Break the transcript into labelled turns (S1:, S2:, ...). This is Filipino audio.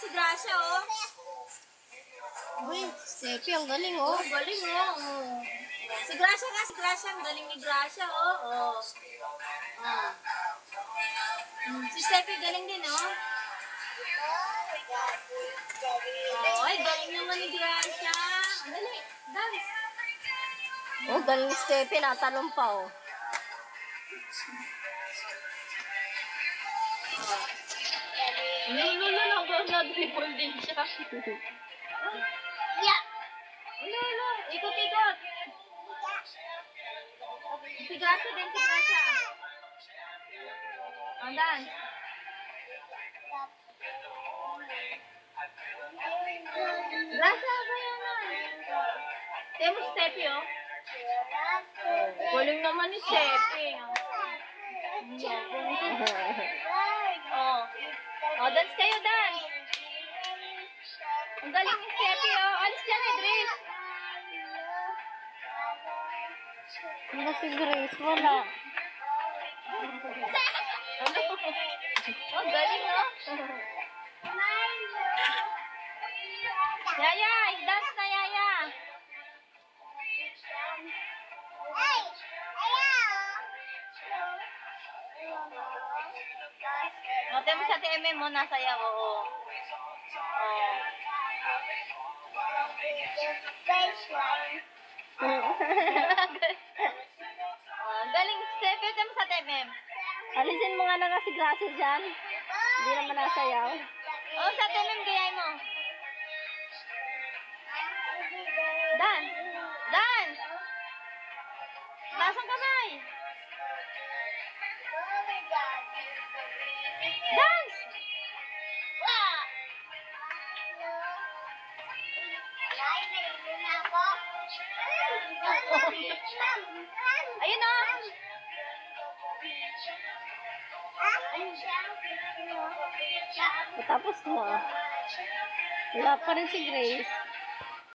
S1: si Gracia, oh.
S2: Uy, Steffi, ang galing, oh.
S1: Galing, oh. Si Gracia nga, si Gracia. Ang galing ni Gracia, oh. Si Steffi, galing din, oh. Ay, galing naman ni Gracia. Dali, dance.
S2: Oh, galing ni Steffi, natalong pa, oh.
S1: Na-dribble din siya. Yeah. Ulo. Ikot-ikot. Si Gracia din, si Gracia. Ang dance. Gracia, kaya nga. Tiyo mo si Steffi, oh. Galing naman ni Steffi. Oh, dance kayo, dance. Ang galing ni Steffi, oh. Alis dyan, Idris.
S2: Ano si Grace? Wala.
S1: Oh, galing, oh. Yaya, dance na, Yaya. Note mo sa TMM mo, nasayaw, oo. Galing, Steffi, note mo sa TMM.
S2: Alisin mo nga na si Gracia dyan. Hindi naman nasayaw.
S1: Oo, sa TMM, gayay mo. Dance. Dance. Lasang kamay. Dance. Ayun, oh.
S2: Tapos na. Wala pa rin si Grace.